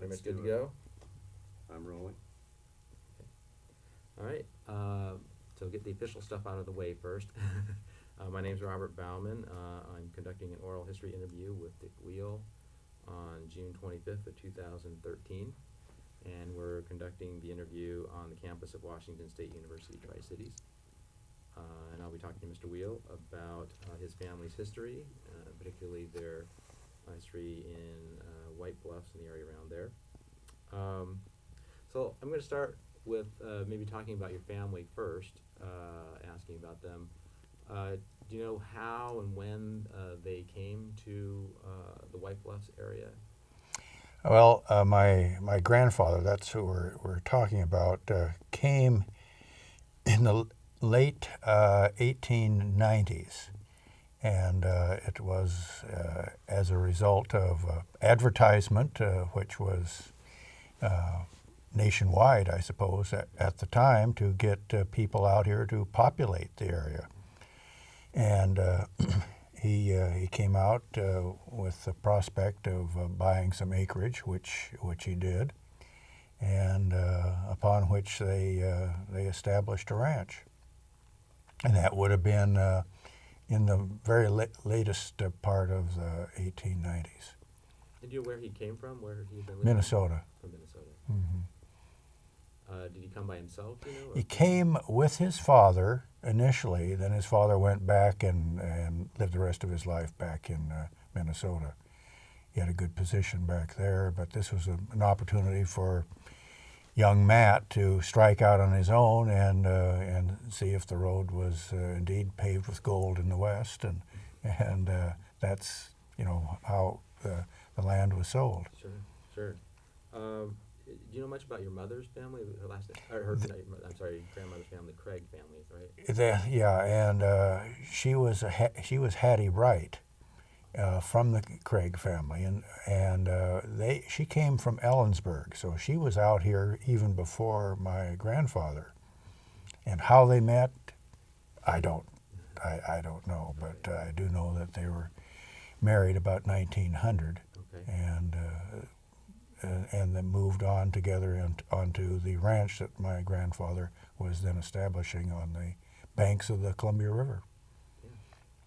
Pretty much good to go? I'm rolling. All right, so get the official stuff out of the way first. My name's Robert Bauman. I'm conducting an oral history interview with Dick Wiehl on June 25th of 2013. And we're conducting the interview on the campus of Washington State University, Tri-Cities. And I'll be talking to Mr. Wiehl about his family's history, particularly their history in White Bluffs and the area around there. So I'm going to start with maybe talking about your family first, asking about them. Do you know how and when they came to the White Bluffs area? Well, my grandfather, that's who we're talking about, came in the late 1890s, and it was as a result of advertisement, which was nationwide, I suppose, at the time, to get people out here to populate the area. And he came out with the prospect of buying some acreage, which he did, and upon which they established a ranch. And that would have been in the very latest part of the 1890s. Did you know where he came from? Where he had been living? Minnesota. From Minnesota. Mm-hmm. Did he come by himself, you know? He came with his father initially, then his father went back and lived the rest of his life back in Minnesota. He had a good position back there, but this was an opportunity for young Matt to strike out on his own and see if the road was indeed paved with gold in the West, and that's how the land was sold. Sure. Do you know much about your mother's family? Her last name, I'm sorry, grandmother's family, Craig family, right? And she was Hattie Wright from the Craig family, and she came from Ellensburg, so she was out here even before my grandfather. And how they met, I don't know, but I do know that they were married about 1900, Okay. and then moved on together onto the ranch that my grandfather was then establishing on the banks of the Columbia River.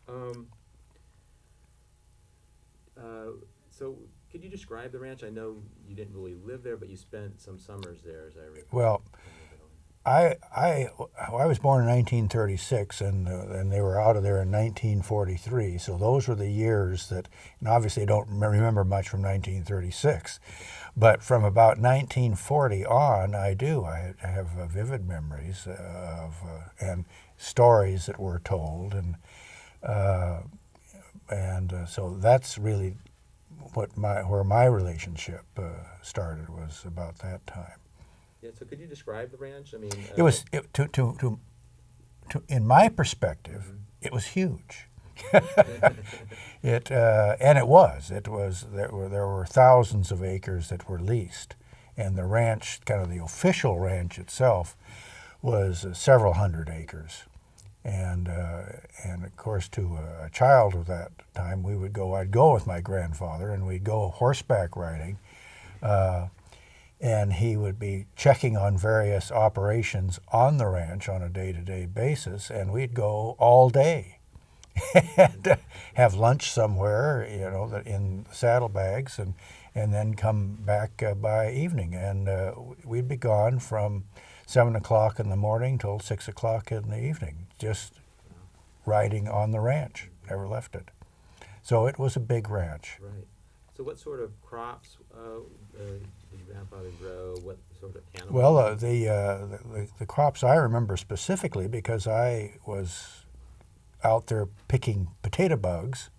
Yeah. So could you describe the ranch? I know you didn't really live there, but you spent some summers there, as I recall. Well, I was born in 1936, and they were out of there in 1943. So those were the years that, and obviously I don't remember much from 1936, but from about 1940 on, I do. I have vivid memories of and stories that were told, and so that's really where my relationship started, was about that time. Yeah. So could you describe the ranch? I mean, It was in my perspective, Mhm. it was huge. It was there were thousands of acres that were leased, and the ranch, kind of the official ranch itself, was several hundred acres. And of course, to a child of that time, I'd go with my grandfather, and we'd go horseback riding, and he would be checking on various operations on the ranch on a day-to-day basis, and we'd go all day and have lunch somewhere, in saddlebags, and then come back by evening, and we'd be gone from 7 o'clock in the morning till 6 o'clock in the evening, just riding on the ranch. Never left it. So it was a big ranch. Right. So what sort of crops did your grandfather grow? What sort of animals? Well, the crops I remember specifically, because I was out there picking potato bugs,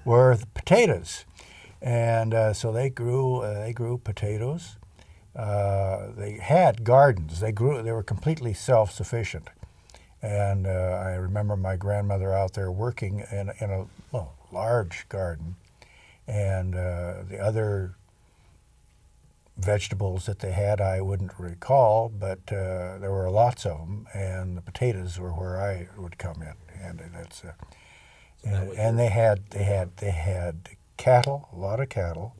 were the potatoes, and so they grew potatoes. They had gardens. They were completely self-sufficient, and I remember my grandmother out there working in a large garden, and the other vegetables that they had I wouldn't recall, but there were lots of them, and the potatoes were where I would come in, and that's and they had cattle, a lot of cattle.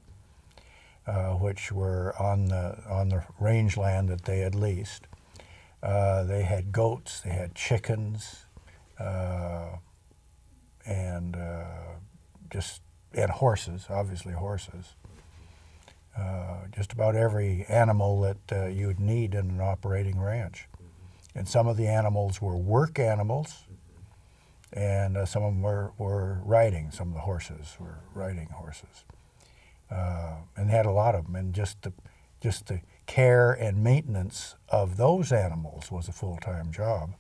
which were on the rangeland that they had leased. They had goats, they had chickens, and horses, obviously horses. Just about every animal that you'd need in an operating ranch. And some of the animals were work animals, and some of them were riding. Some of the horses were riding horses. And they had a lot of them, and just the care and maintenance of those animals was a full-time job,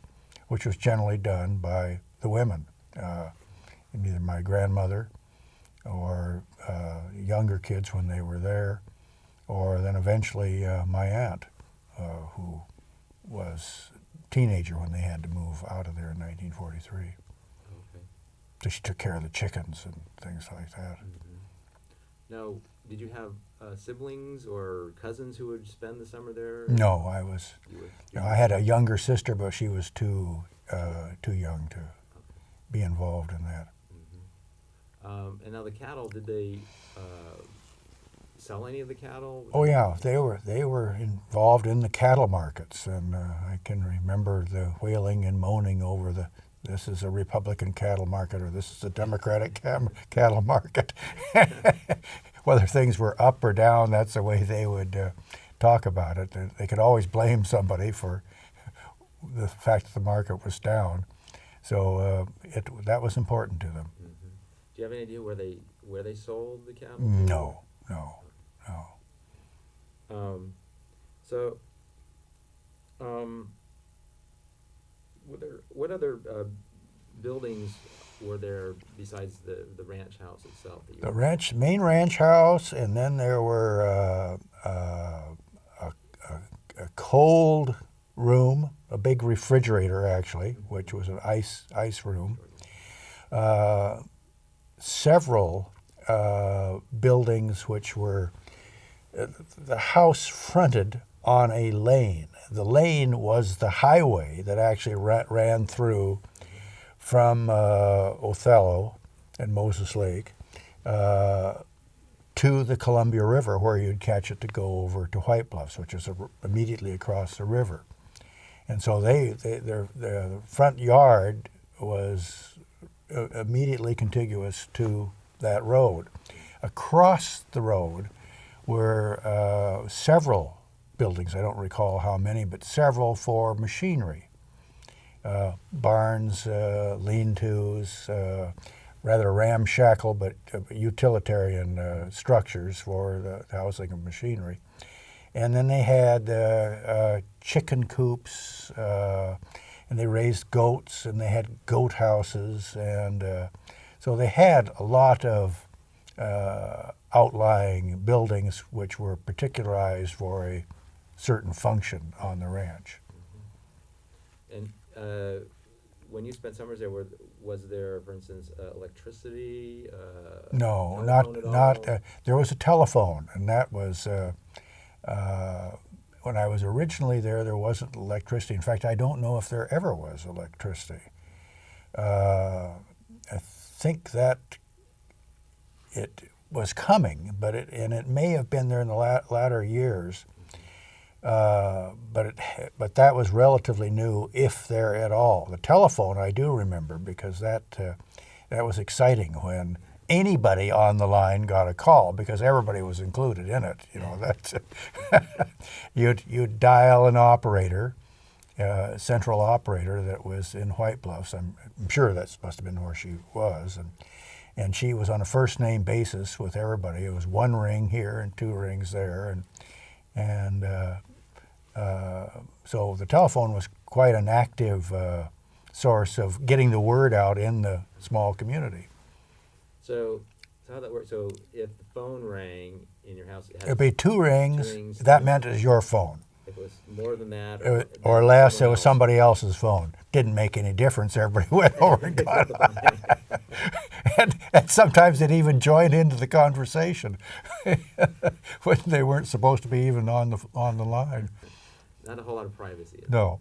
which was generally done by the women, either my grandmother or younger kids when they were there, or then eventually my aunt, who was a teenager when they had to move out of there in 1943. Okay. So she took care of the chickens and things like that. Now, did you have siblings or cousins who would spend the summer there? No, I had a younger sister, but she was too young to be involved in that. And now the cattle, did they sell any of the cattle? Oh yeah, they were involved in the cattle markets, and I can remember the wailing and moaning over this is a Republican cattle market or this is a Democratic cattle market. Whether things were up or down, that's the way they would talk about it. They could always blame somebody for the fact that the market was down. So that was important to them. Do you have any idea where they sold the cattle? No. What other buildings were there besides the ranch house itself? The main ranch house, and then there were a cold room, a big refrigerator actually, which was an ice room. Several buildings which were the house fronted on a lane. The lane was the highway that actually ran through from Othello and Moses Lake to the Columbia River, where you'd catch it to go over to White Bluffs, which is immediately across the river. And so their front yard was immediately contiguous to that road. Across the road were several buildings, I don't recall how many, but several for machinery. Barns, lean-tos, rather ramshackle but utilitarian structures for the housing of machinery. And then they had chicken coops, and they raised goats, and they had goat houses, and so they had a lot of outlying buildings which were particularized for a certain function on the ranch. And when you spent summers there, was there, for instance, electricity? No, telephone not. at all? There was a telephone, and that was when I was originally there. There wasn't electricity. In fact, I don't know if there ever was electricity. I think that it was coming, but it may have been there in the latter years. But that was relatively new, if there at all. The telephone I do remember, because that was exciting when anybody on the line got a call, because everybody was included in it. You know, that's you'd dial an operator, central operator that was in White Bluffs. I'm sure that must have been where she was, and she was on a first name basis with everybody. It was one ring here and two rings there, and so the telephone was quite an active source of getting the word out in the small community. So how that works? So if the phone rang in your house, It'd be two rings. That meant it was your phone. If it was more than that, Or less, it was somebody else's phone. Didn't make any difference. Everybody went over and got it. And sometimes they'd even join into the conversation when they weren't supposed to be even on the line. Not a whole lot of privacy. No.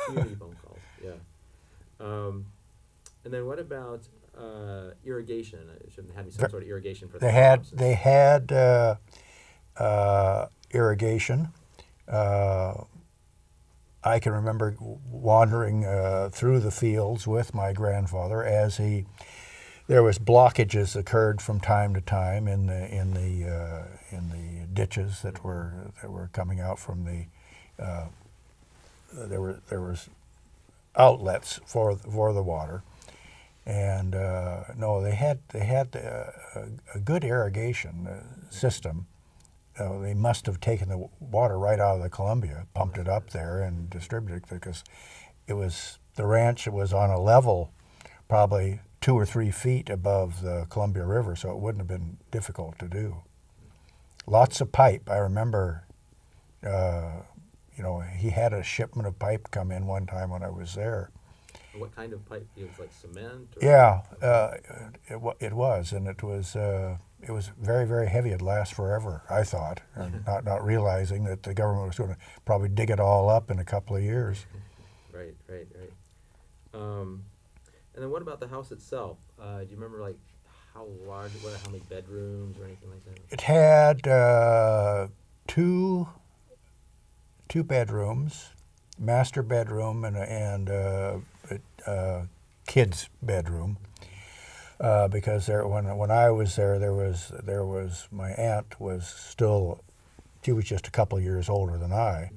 Community phone calls, yeah. And then what about irrigation? It should have some sort of irrigation for the crops. They had irrigation. I can remember wandering through the fields with my grandfather as there was blockages occurred from time to time in the ditches that were coming out from the there was outlets for the water, and no, they had a good irrigation system. They must have taken the water right out of the Columbia, pumped it up there, and distributed it, because the ranch was on a level, probably 2 or 3 feet above the Columbia River, so it wouldn't have been difficult to do. Lots of pipe. I remember, he had a shipment of pipe come in one time when I was there. What kind of pipe? It was like cement? Or Yeah, it was, and it was very, very heavy. It'd last forever, I thought, and not realizing that the government was going to probably dig it all up in a couple of years. Right. And then what about the house itself? Do you remember how large it was, how many bedrooms or anything like that? It had two bedrooms, master bedroom, and a kid's bedroom. Because when I was there, there was my aunt she was just a couple of years older than I,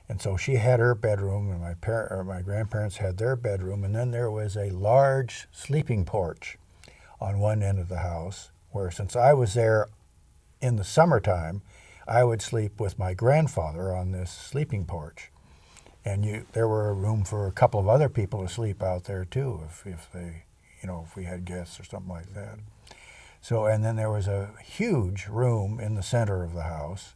and so she had her bedroom, and my grandparents had their bedroom, and then there was a large sleeping porch on one end of the house, where, since I was there in the summertime, I would sleep with my grandfather on this sleeping porch, and there were room for a couple of other people to sleep out there too, if we had guests or something like that. So, and then there was a huge room in the center of the house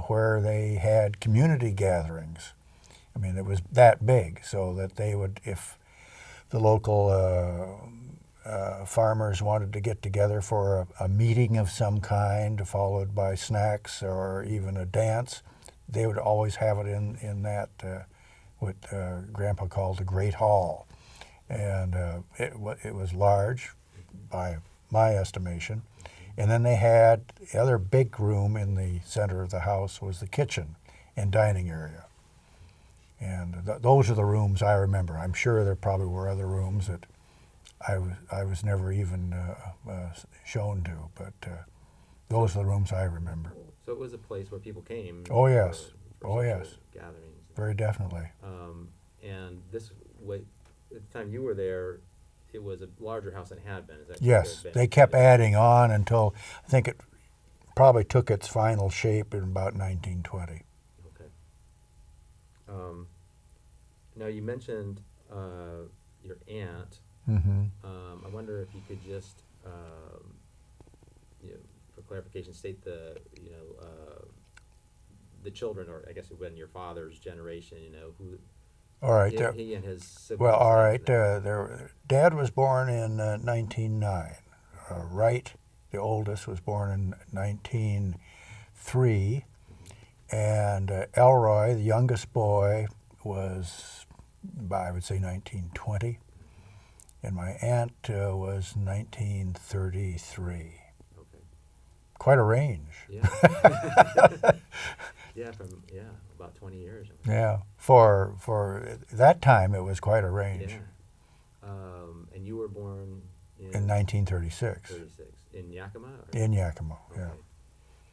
where they had community gatherings. I mean, it was that big, so that they would, if the local farmers wanted to get together for a meeting of some kind, followed by snacks or even a dance, they would always have it in that, what Grandpa called the Great Hall. And it was large by my estimation. And then they had the other big room in the center of the house was the kitchen and dining area. And those are the rooms I remember. I'm sure there probably were other rooms that I was never even shown to, but those are the rooms I remember. So it was a place where people came. Oh, yes. For Yes. gatherings. Very definitely. And at the time you were there, it was a larger house than it had been. Is that Yes, correct? they kept adding on until I think it probably took its final shape in about 1920. Okay. Now you mentioned your aunt. Mm-hmm. I wonder if you could just, for clarification, state the children, or I guess it was your father's generation. Who. All right. He and his siblings. Well, all right. Dad was born in 1909. Wright, the oldest, was born in 1903, and Elroy, the youngest boy, was, I would say, 1920, and my aunt was 1933. Okay. Quite a range. Yeah. About 20 years. Yeah, for that time, it was quite a range. Yeah. And you were born in 1936. 36 in Yakima. In Yakima, okay. Yeah.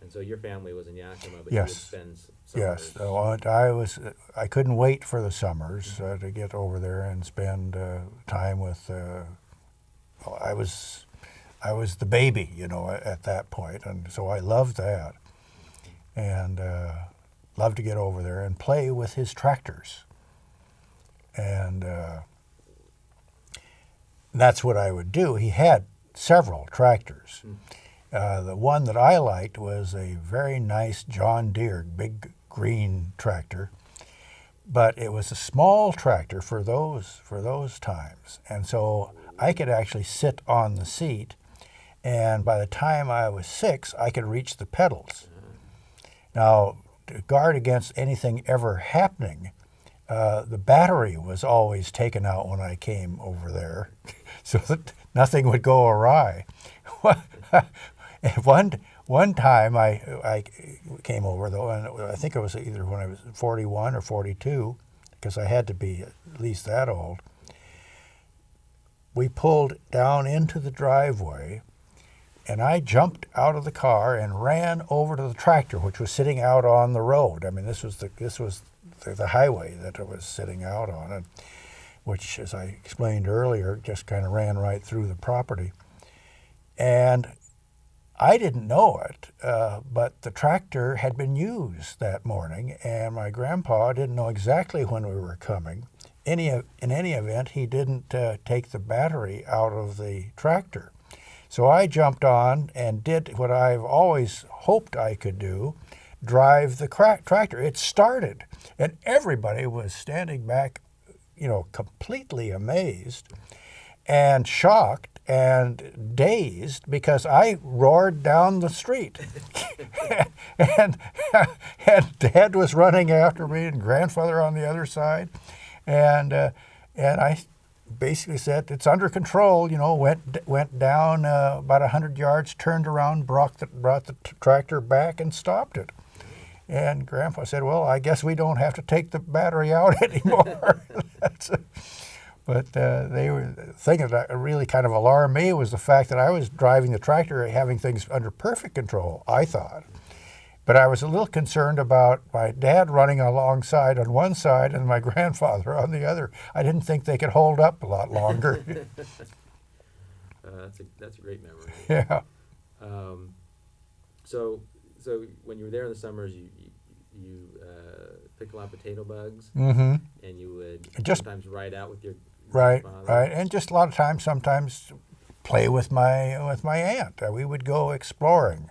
And so your family was in Yakima, but yes. You would spend Yes, summers. I couldn't wait for the summers to get over there and spend time with. I was the baby, at that point, and so I loved that, and loved to get over there and play with his tractors, and that's what I would do. He had several tractors. The one that I liked was a very nice John Deere big green tractor, but it was a small tractor for those times, and so I could actually sit on the seat, and by the time I was 6, I could reach the pedals. Now, to guard against anything ever happening, the battery was always taken out when I came over there, so that nothing would go awry. One time I came over, though, and I think it was either when I was 41 or 42, because I had to be at least that old. We pulled down into the driveway, and I jumped out of the car and ran over to the tractor, which was sitting out on the road. I mean, this was the highway that it was sitting out on, and which, as I explained earlier, just kind of ran right through the property. And I didn't know it, but the tractor had been used that morning, and my grandpa didn't know exactly when we were coming. In any event, he didn't take the battery out of the tractor. So I jumped on and did what I've always hoped I could do, drive the tractor. It started, and everybody was standing back, completely amazed and shocked and dazed because I roared down the street. and Dad was running after me and grandfather on the other side. And I basically said, it's under control, went down about 100 yards, turned around, brought the tractor back and stopped it. And Grandpa said, well, I guess we don't have to take the battery out anymore. But the thing that really kind of alarmed me was the fact that I was driving the tractor, having things under perfect control, I thought. But I was a little concerned about my dad running alongside on one side and my grandfather on the other. I didn't think they could hold up a lot longer. That's a great memory. Yeah. So when you were there in the summers, you picked a lot of potato bugs, Mm-hmm. and you would Just sometimes ride out with your right, grandfather. and just a lot of times, sometimes play with my aunt. We would go exploring,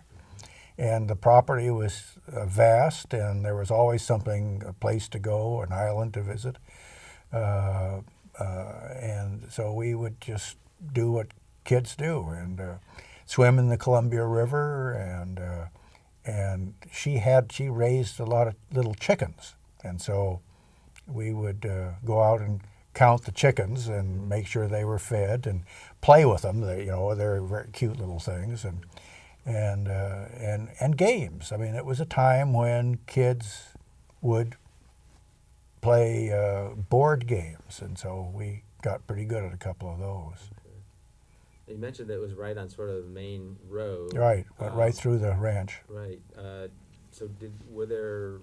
and the property was vast, and there was always a place to go, an island to visit, and so we would just do what kids do and swim in the Columbia River, and she raised a lot of little chickens, and so we would go out and count the chickens and make sure they were fed and play with them. They're very cute little things, and games. I mean, it was a time when kids would play board games, and so we got pretty good at a couple of those. You mentioned that it was right on sort of the main road. Right, went right through the ranch. Right. So were there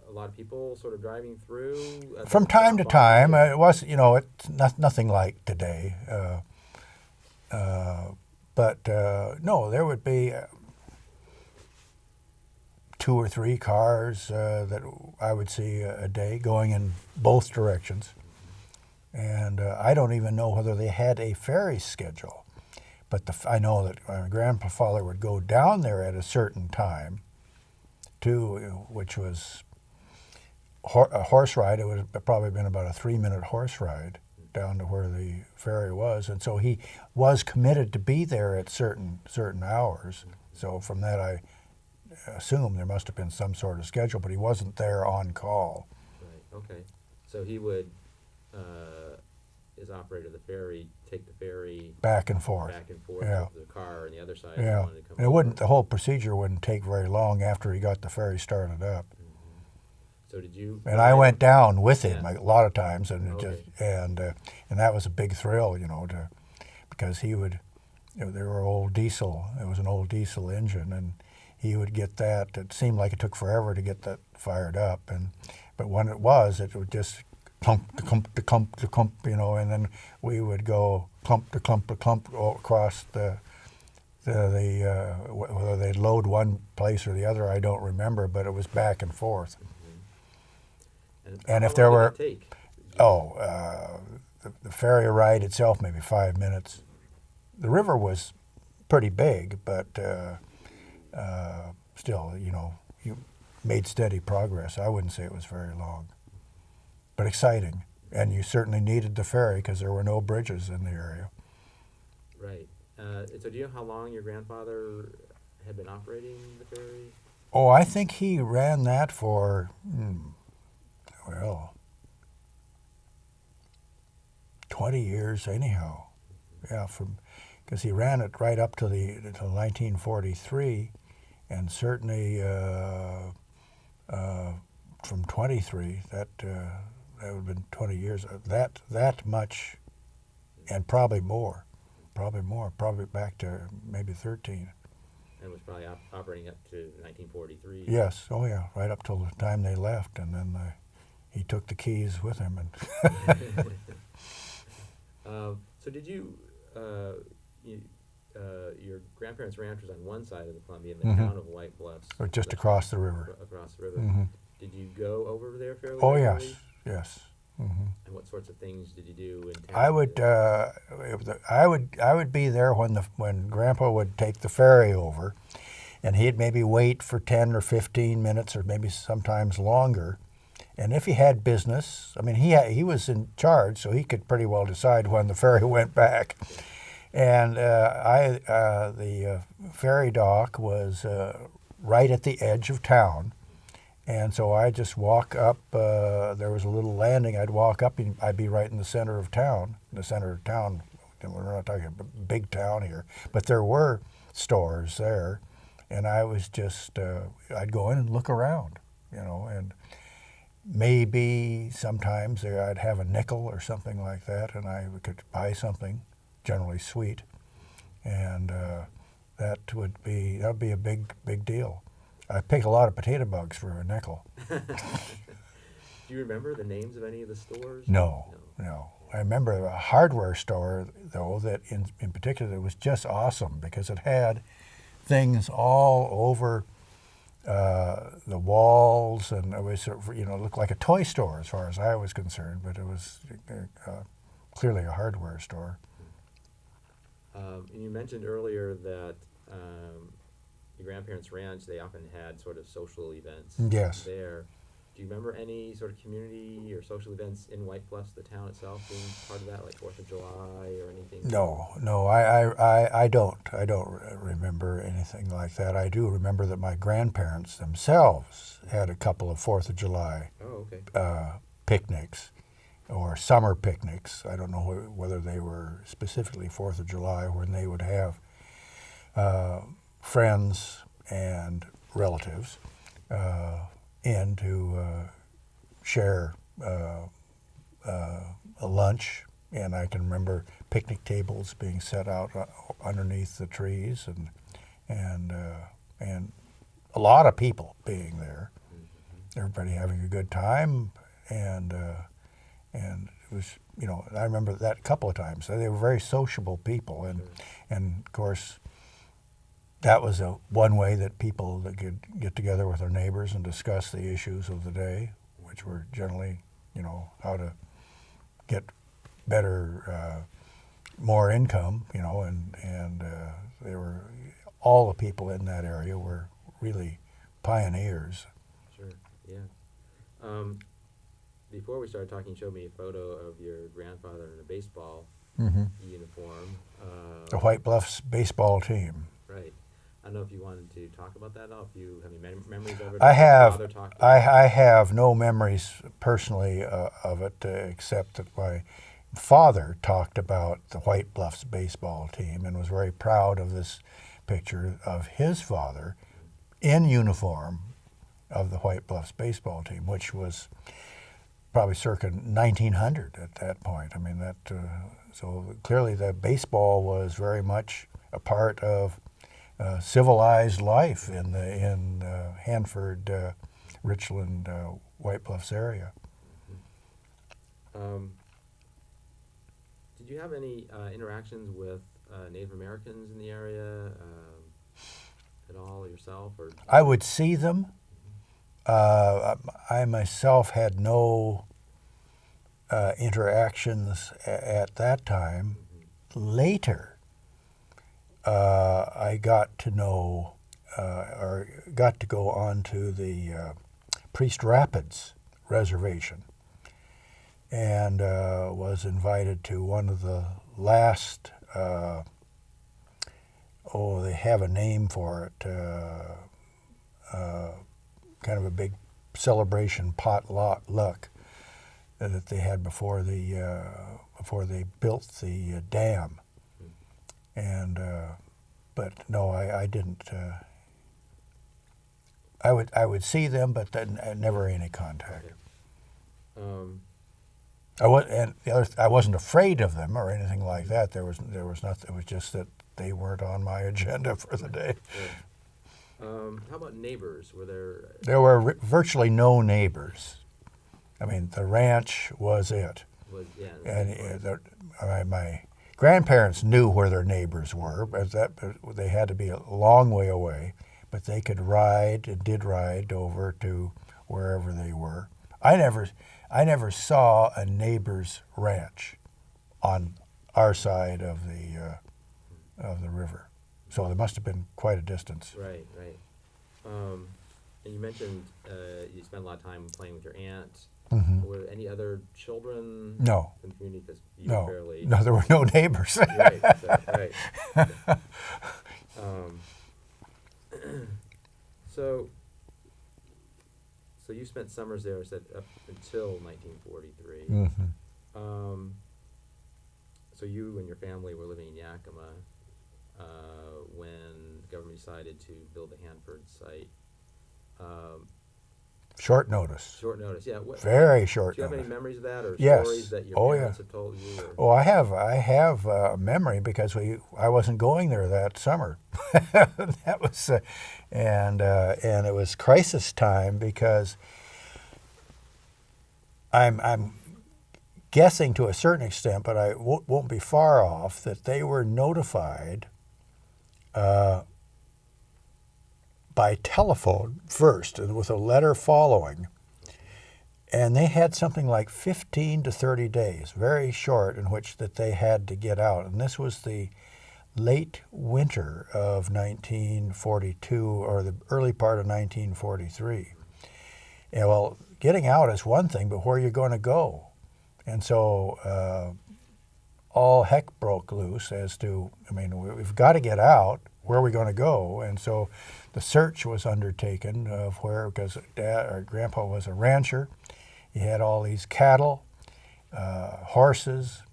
a lot of people sort of driving through? From time to time, it was, it's nothing like today. But no, there would be 2 or 3 cars that I would see a day going in both directions. And I don't even know whether they had a ferry schedule. But I know that my grandfather would go down there at a certain time, which was a horse ride. It would have probably been about a 3-minute horse ride down to where the ferry was. And so he was committed to be there at certain hours. So from that, I assume there must have been some sort of schedule, but he wasn't there on call. Right, okay. So he would, as operator of the ferry, take the ferry back and forth. Yeah. To the car on the other side. Yeah, and the whole procedure wouldn't take very long after he got the ferry started up. Mm-hmm. So did you? And I went down with him Yeah. a lot of times, and Okay. and that was a big thrill, because he would, they were old diesel. It was an old diesel engine, and he would get that. It seemed like it took forever to get that fired up, but when it would just clump to clump to clump to clump, and then we would go clump to clump to clump across whether they'd load one place or the other, I don't remember, but it was back and forth. Mm-hmm. And if there were, the ferry ride itself, maybe 5 minutes. The river was pretty big, but still, you made steady progress. I wouldn't say it was very long, but exciting. And you certainly needed the ferry because there were no bridges in the area. Right. So do you know how long your grandfather had been operating the ferry? Oh, I think he ran that for, 20 years anyhow. Yeah, because he ran it right up to 1943, and certainly from 23, that would have been 20 years. That much, and probably probably back to maybe 13. And was probably operating up to 1943. Yes, oh yeah, right up till the time they left, and then he took the keys with him. And so did your grandparents' ranch was on one side of the Columbia in the Mhm. town of White Bluffs. or just across the river. Across the river. Mhm. Did you go over there fairly Oh regularly? yes. Hmm. And what sorts of things did you do in town? I would be there when Grandpa would take the ferry over, and he'd maybe wait for 10 or 15 minutes, or maybe sometimes longer. And if he had business, I mean, he was in charge, so he could pretty well decide when the ferry went back. And the ferry dock was right at the edge of town. And so I just walk up, there was a little landing, I'd walk up and I'd be right in the center of town. We're not talking about big town here, but there were stores there. And I was just, I'd go in and look around, and maybe sometimes I'd have a nickel or something like that, and I could buy something, generally sweet. And that would be a big deal. I pick a lot of potato bugs for a nickel. Do you remember the names of any of the stores? No. I remember a hardware store, though, that in particular was just awesome because it had things all over the walls, and it was looked like a toy store as far as I was concerned, but it was clearly a hardware store. And you mentioned earlier that your grandparents' ranch, they often had sort of social events Yes. there. Do you remember any sort of community or social events in White Bluffs, the town itself, being part of that, like 4th of July or anything? No, I don't remember anything like that. I do remember that my grandparents themselves had a couple of 4th of July Oh, okay. picnics or summer picnics. I don't know whether they were specifically 4th of July, when they would have friends and relatives in to share a lunch. And I can remember picnic tables being set out underneath the trees, and a lot of people being there. Everybody having a good time, and it was, I remember that a couple of times. They were very sociable people, and of course, that was one way that people that could get together with their neighbors and discuss the issues of the day, which were generally, how to get better, more income, and they were, all the people in that area were really pioneers. Sure, yeah. Before we started talking, you showed me a photo of your grandfather in a baseball uniform. The White Bluffs baseball team. Right. I don't know if you wanted to talk about that at all, if you have any memories of it. I have. Father talked about I have no memories personally of it, except that my father talked about the White Bluffs baseball team and was very proud of this picture of his father in uniform of the White Bluffs baseball team, which was probably circa 1900 at that point. I mean, so clearly the baseball was very much a part of civilized life in Hanford, Richland, White Bluffs area. Did you have any interactions with Native Americans in the area at all yourself? Or I would see them. I myself had no interactions at that time. Later, I got to know, or got to go on to the Priest Rapids reservation, and was invited to one of the last, they have a name for it, kind of a big celebration potluck that they had before they built the dam. And but no, I didn't I would see them, but then never any contact. Okay. I wasn't afraid of them or anything like that. There was nothing. It was just that they weren't on my agenda for the day. How about neighbors? Were there? There were virtually no neighbors. I mean, the ranch was it. My grandparents knew where their neighbors were, but they had to be a long way away. But they could ride and did ride over to wherever they were. I never saw a neighbor's ranch on our side of the river, so there must have been quite a distance. Right. And you mentioned you spent a lot of time playing with your aunt. Mm-hmm. Were there any other children? No. In the community? Because you No. barely. No, there were no neighbors. Right. Right. So you spent summers there, said up until 1943. Mm-hmm. So you and your family were living in Yakima when the government decided to build the Hanford site. Short notice. Short notice, yeah. Very short Do you have notice. any memories of that, or Yes. stories that your Oh, parents yeah. have told you? Or? Oh, I have a memory because I wasn't going there that summer. That was, and it was crisis time because I'm guessing to a certain extent, but I won't be far off, that they were notified by telephone first, and with a letter following. And they had something like 15 to 30 days, very short, in which that they had to get out. And this was the late winter of 1942 or the early part of 1943. And well, getting out is one thing, but where are you going to go? And so all heck broke loose as to, we've got to get out. Where are we going to go? And so the search was undertaken of where, because Grandpa was a rancher. He had all these cattle, horses,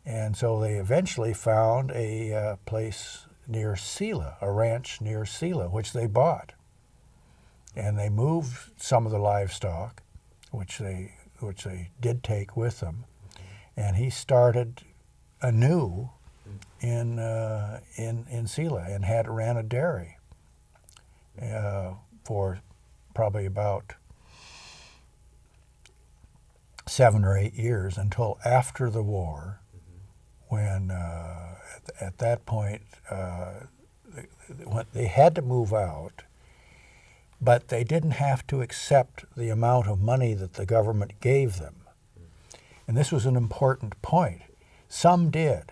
and so they eventually found a place near Selah, a ranch near Selah, which they bought. And they moved some of the livestock, which they did take with them, and he started anew in Selah and ran a dairy for probably about 7 or 8 years until after the war, when at that point they had to move out, but they didn't have to accept the amount of money that the government gave them. And this was an important point. Some did,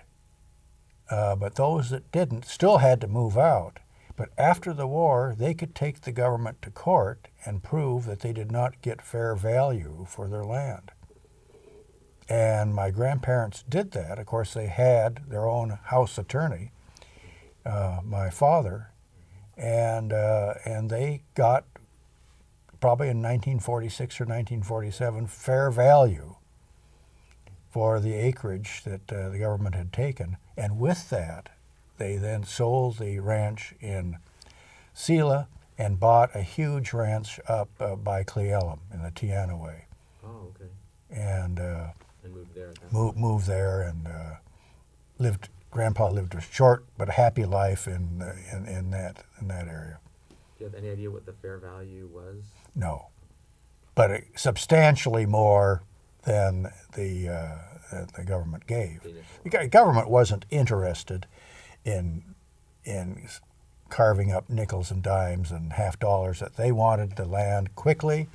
but those that didn't still had to move out. But after the war, they could take the government to court and prove that they did not get fair value for their land. And my grandparents did that. Of course, they had their own house attorney, my father, and they got, probably in 1946 or 1947, fair value for the acreage that the government had taken. And with that, they then sold the ranch in Selah and bought a huge ranch up by Cle Elum in the Tiana Way. Oh, okay. And moved there. Moved there and lived. Grandpa lived a short but happy life in that area. Do you have any idea what the fair value was? No, but substantially more than the government gave. The government wasn't interested in carving up nickels and dimes and half dollars. That they wanted the land quickly.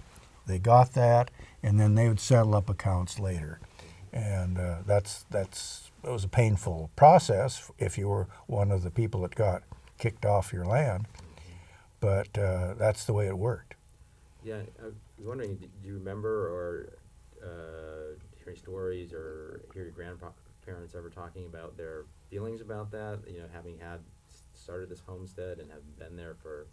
They got that, and then they would settle up accounts later. And it was a painful process if you were one of the people that got kicked off your land, but that's the way it worked. Yeah, I was wondering, do you remember or hear any stories or hear your grandparents ever talking about their feelings about that? Having started this homestead and have been there for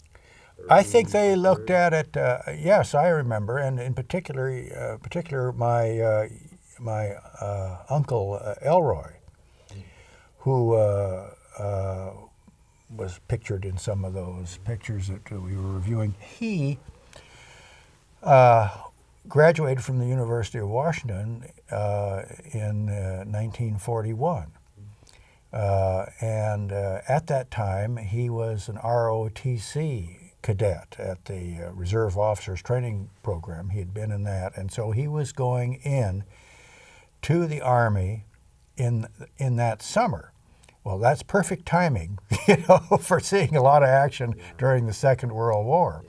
30 I think they years? looked at it. Yes, I remember, and in particular, my uncle Elroy, who was pictured in some of those pictures that we were reviewing. He graduated from the University of Washington in 1941. And at that time, he was an ROTC cadet at the Reserve Officers Training Program. He had been in that, and so he was going in to the Army in that summer. Well, that's perfect timing, for seeing a lot of action during the Second World War.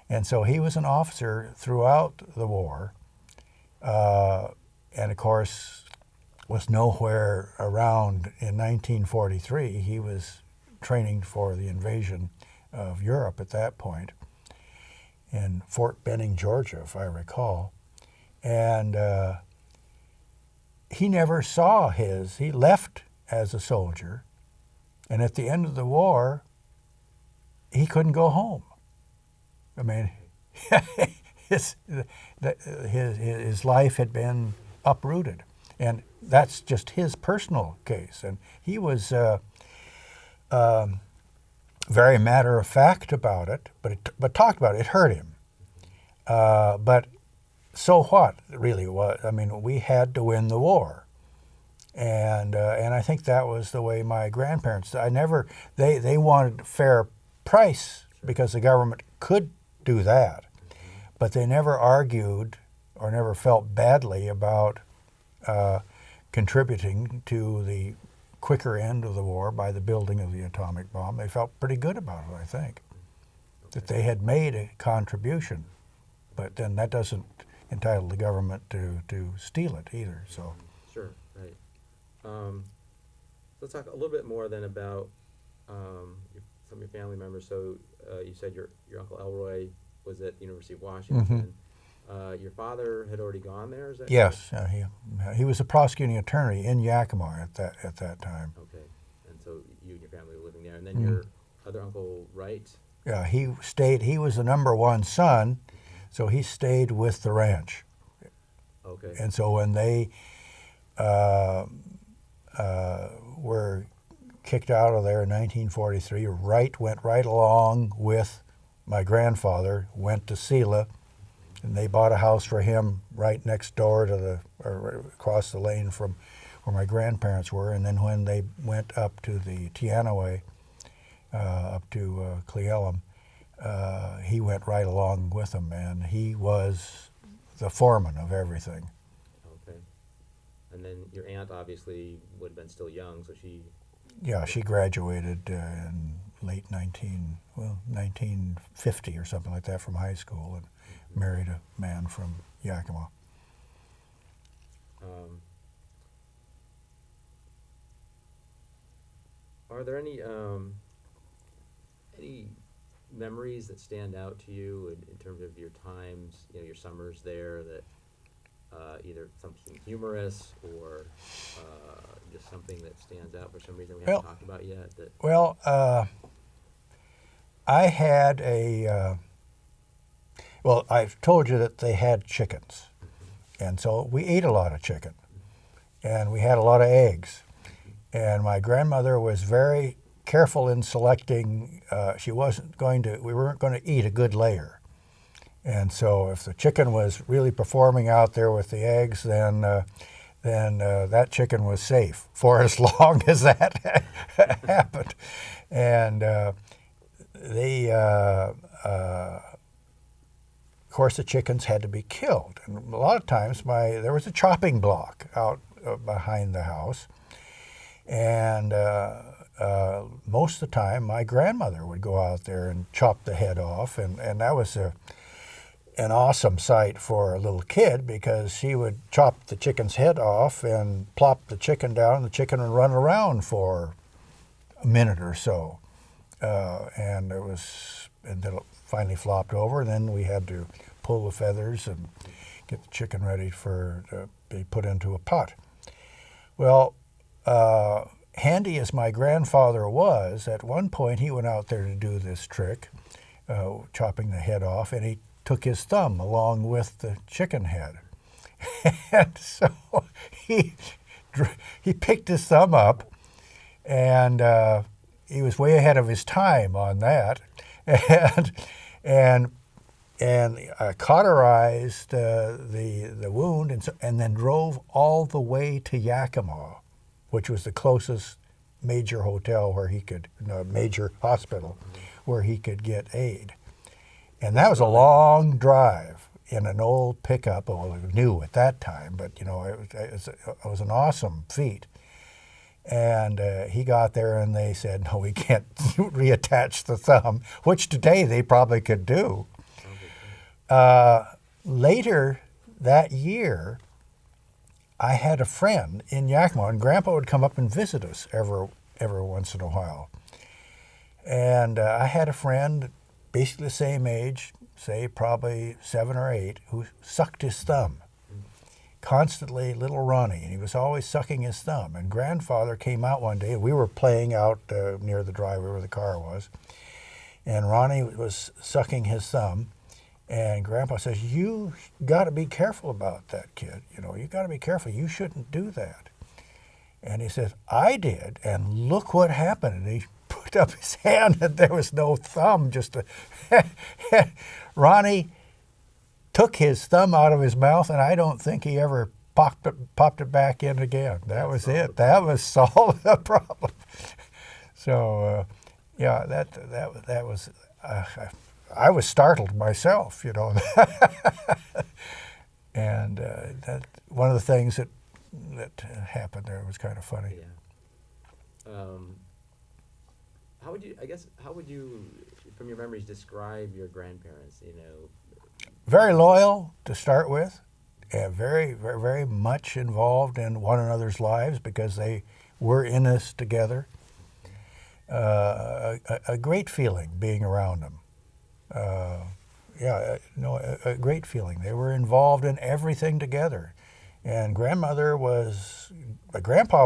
And so he was an officer throughout the war, and of course was nowhere around in 1943. He was training for the invasion of Europe at that point in Fort Benning, Georgia, if I recall. And he never saw he left as a soldier, and at the end of the war, he couldn't go home. I mean, his life had been uprooted, and that's just his personal case. And he was very matter of fact about it, but talked about it. It hurt him, but so what? Really, was I mean, we had to win the war, and I think that was the way my grandparents. They wanted a fair price because the government could do that, but they never argued or never felt badly about contributing to the quicker end of the war by the building of the atomic bomb. They felt pretty good about it, I think, that they had made a contribution, but then that doesn't entitle the government to steal it either. So Sure, right. Let's talk a little bit more then about some of your family members. So you said your Uncle Elroy was at the University of Washington. Your father had already gone there, is that yes, he was a prosecuting attorney in Yakima at that time. Okay, and so you and your family were living there, and then your other uncle, Wright? Yeah, he was the number one son, so he stayed with the ranch. Okay. And so when they were kicked out of there in 1943, Wright went right along with my grandfather, went to Selah, and they bought a house for him right next door or across the lane from where my grandparents were. And then when they went up to the Teanaway, up to Cle Elum, he went right along with them, and he was the foreman of everything. Okay. And then your aunt obviously would have been still young, so she... Yeah, she graduated in late 1950 or something like that from high school, and married a man from Yakima. Are there any memories that stand out to you in terms of your times, your summers there, that either something humorous or just something that stands out for some reason we haven't talked about yet? Well, I had I've told you that they had chickens, and so we ate a lot of chicken, and we had a lot of eggs, and my grandmother was very careful in selecting. We weren't going to eat a good layer, and so if the chicken was really performing out there with the eggs, then that chicken was safe for as long as that happened, and of course, the chickens had to be killed, and a lot of times there was a chopping block out behind the house, and most of the time my grandmother would go out there and chop the head off, and that was an awesome sight for a little kid, because she would chop the chicken's head off and plop the chicken down, and the chicken would run around for a minute or so, and then it finally flopped over, and then we had to pull the feathers and get the chicken ready to be put into a pot. Well, handy as my grandfather was, at one point he went out there to do this trick, chopping the head off, and he took his thumb along with the chicken head. And so he picked his thumb up, and he was way ahead of his time on that, and cauterized the wound, and then drove all the way to Yakima, which was the closest major hotel where he could, major hospital, where he could get aid. And that was a long drive in an old pickup, well, new at that time, but it was an awesome feat. And he got there and they said, no, we can't reattach the thumb, which today they probably could do. Later that year, I had a friend in Yakima, and Grandpa would come up and visit us every once in a while. And I had a friend, basically the same age, say probably 7 or 8, who sucked his thumb. Constantly, little Ronnie, and he was always sucking his thumb. And Grandfather came out one day, we were playing out near the driveway where the car was, and Ronnie was sucking his thumb. And Grandpa says, you got to be careful about that kid. You got to be careful. You shouldn't do that. And he says, I did, and look what happened. And he put up his hand, and there was no thumb. Ronnie took his thumb out of his mouth, and I don't think he ever popped it back in again. That was it. That was solved the problem. So, yeah, that was. I was startled myself, and that one of the things that happened there was kind of funny. Yeah. How would you, from your memories, describe your grandparents? Very loyal to start with, and very, very, very much involved in one another's lives because they were in this together. A great feeling being around them. A great feeling. They were involved in everything together. And Grandpa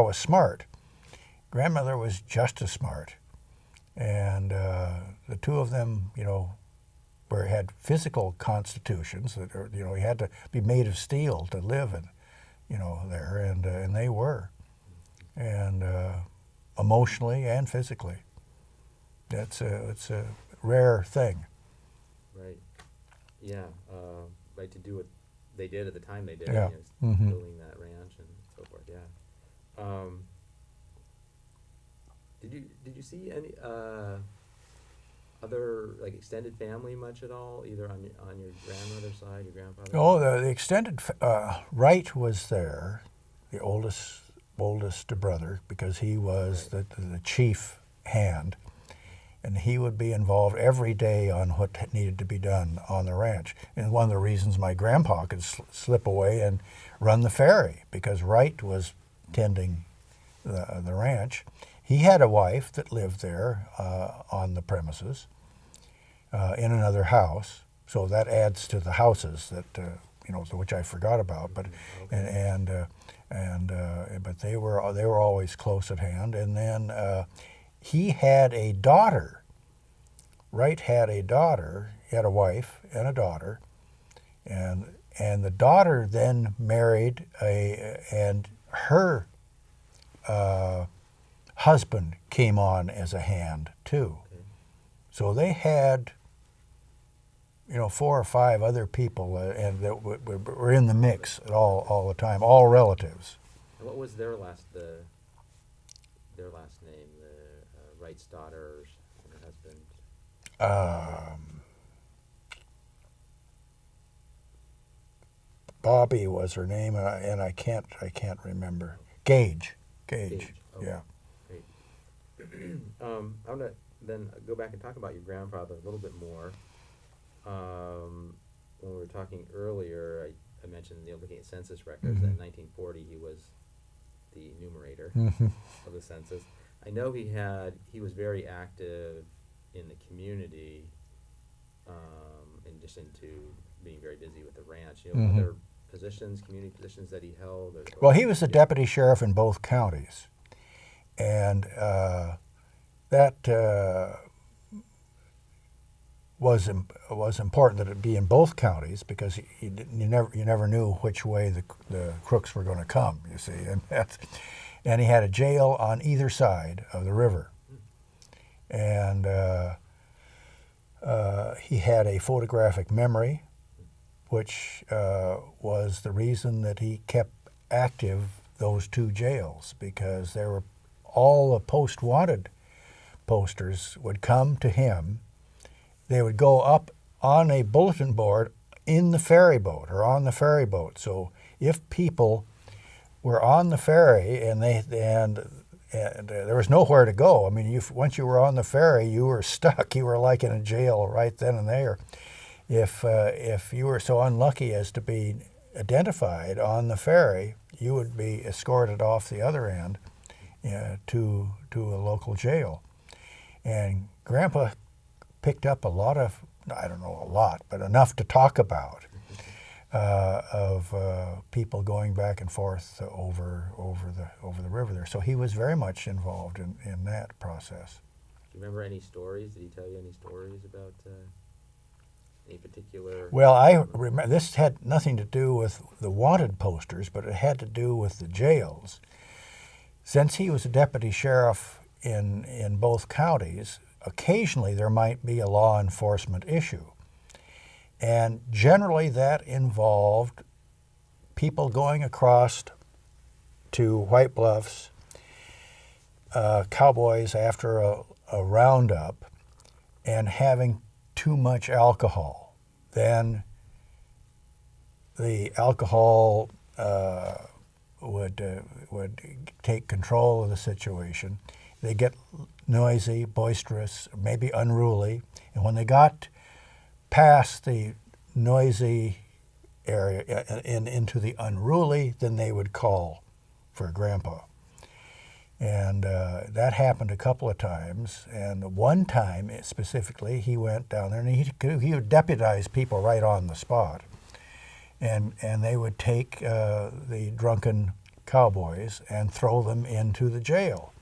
was smart. Grandmother was just as smart. And the two of them, had physical constitutions that you had to be made of steel to live there, and they were. And emotionally and physically. It's a rare thing. Right. Yeah. Right, to do what they did at the time they did. Yeah. Building that ranch and so forth. Yeah. Did you see any other extended family much at all, either on your grandmother's side, your grandfather's? Oh, the extended Wright was there, the oldest brother, because he was the chief hand. And he would be involved every day on what needed to be done on the ranch. And one of the reasons my grandpa could slip away and run the ferry, because Wright was tending the ranch. He had a wife that lived there on the premises in another house. So that adds to the houses that which I forgot about. But but they were always close at hand. And then he had a daughter. Wright had a daughter. He had a wife and a daughter, and the daughter then married and her husband came on as a hand too. Okay. So they had 4 or 5 other people and that were in the mix at all the time, all relatives. And what was their last name? The Wright's daughter and her husband. Bobby was her name, and I can't remember. Gage. Okay. Yeah. Great. I want to then go back and talk about your grandfather a little bit more. When we were talking earlier, I mentioned looking at census records. That in 1940 he was the numerator of the census. I know he was very active in the community, in addition to being very busy with the ranch. Other positions, community positions that he held. Well, he was the deputy sheriff in both counties, and that was important that it be in both counties, because you never knew which way the crooks were going to come. You see, and he had a jail on either side of the river, And he had a photographic memory, which was the reason that he kept active those two jails, because there were all the post-wanted posters would come to him. They would go up on a bulletin board in the ferry boat or on the ferry boat. So if people were on the ferry and there was nowhere to go. I mean, once you were on the ferry, you were stuck. You were like in a jail right then and there. If you were so unlucky as to be identified on the ferry, you would be escorted off the other end to a local jail. And Grandpa picked up a lot of, I don't know a lot, but enough to talk about of people going back and forth over the river there. So he was very much involved in that process. Do you remember any stories? Did he tell you any stories about any particular? Well, I remember this had nothing to do with the wanted posters, but it had to do with the jails. Since he was a deputy sheriff in both counties, occasionally there might be a law enforcement issue. And generally that involved people going across to White Bluffs, cowboys after a roundup, and having too much alcohol. Then the alcohol would take control of the situation. They get noisy, boisterous, maybe unruly, and when they got past the noisy area and into the unruly, then they would call for Grandpa. And that happened a couple of times. And one time specifically, he went down there and he would deputize people right on the spot. And they would take the drunken cowboys and throw them into the jail.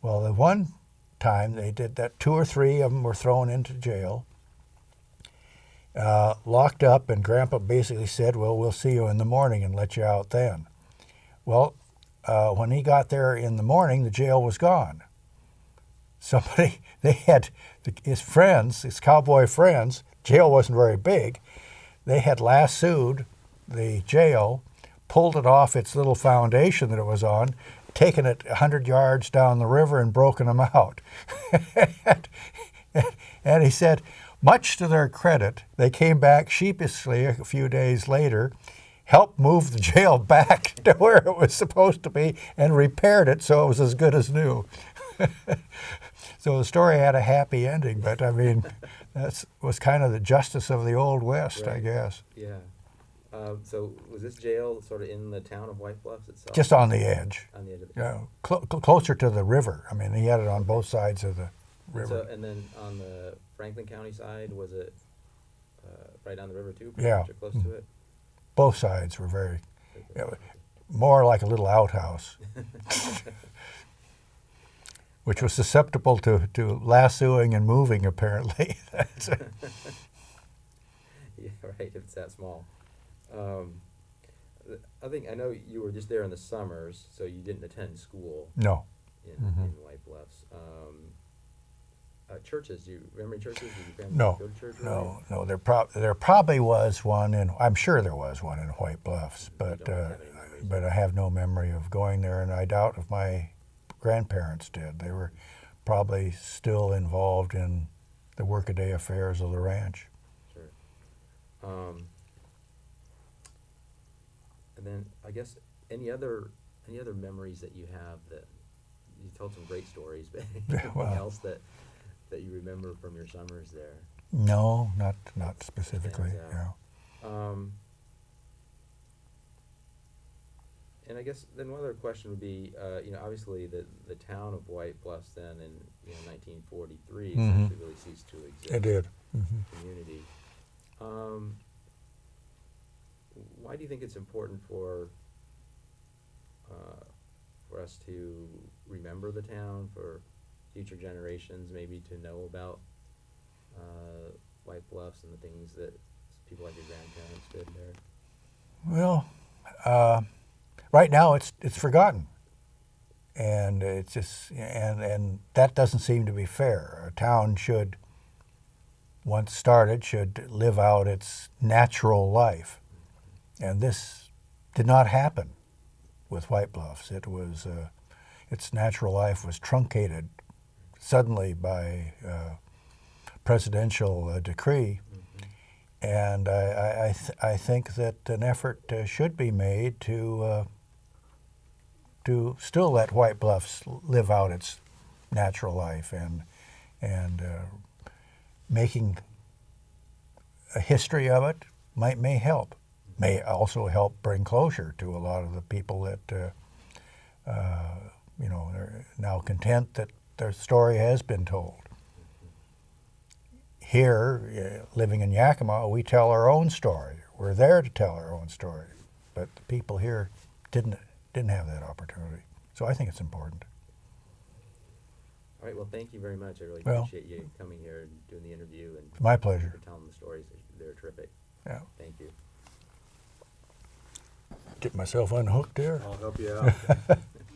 Well, the one time they did that, 2 or 3 of them were thrown into jail, locked up, and Grandpa basically said, well, we'll see you in the morning and let you out then. Well, when he got there in the morning, the jail was gone. They had his friends, his cowboy friends, jail wasn't very big, they had lassoed the jail, pulled it off its little foundation that it was on, taken it 100 yards down the river and broken them out. And he said, much to their credit, they came back sheepishly a few days later, helped move the jail back to where it was supposed to be, and repaired it so it was as good as new. So the story had a happy ending, but I mean, that was kind of the justice of the Old West, right. I guess. Yeah. So was this jail sort of in the town of White Bluffs itself? Just on the edge. On the edge of the closer to the river. I mean, he had it on both sides of the river. And then on the Franklin County side, was it right on the river too? Yeah. Or close to it? Both sides were very, more like a little outhouse, which was susceptible to lassoing and moving, apparently. Yeah, right, if it's that small. I know you were just there in the summers, so you didn't attend school. No. In White Bluffs. Churches, do you remember any churches? Did your family No. go to church? No. There probably was one I'm sure there was one in White Bluffs, but I have no memory of going there, and I doubt if my grandparents did. They were probably still involved in the workaday affairs of the ranch. Sure. And then I guess any other memories that you have that you told some great stories, but anything else that you remember from your summers there? No, not specifically. Yeah. And I guess then one other question would be, obviously the town of White Bluffs then in 1943 essentially really ceased to exist. It did. Community. Why do you think it's important for us to remember the town, for future generations maybe to know about White Bluffs and the things that people like your grandparents did there? Well, right now it's forgotten. and it's just and that doesn't seem to be fair. A town should, once started, should live out its natural life, and this did not happen with White Bluffs. It was its natural life was truncated suddenly by presidential decree, and I think that an effort should be made to still let White Bluffs live out its natural life, and making a history of it may help. May also help bring closure to a lot of the people that are now content that their story has been told. Here, living in Yakima, we tell our own story. We're there to tell our own story, but the people here didn't have that opportunity. So I think it's important. All right, well, thank you very much. I really Well, appreciate you coming here and doing the interview and My pleasure. for telling the stories. They're terrific. Yeah. Thank you. Get myself unhooked there. I'll help you out.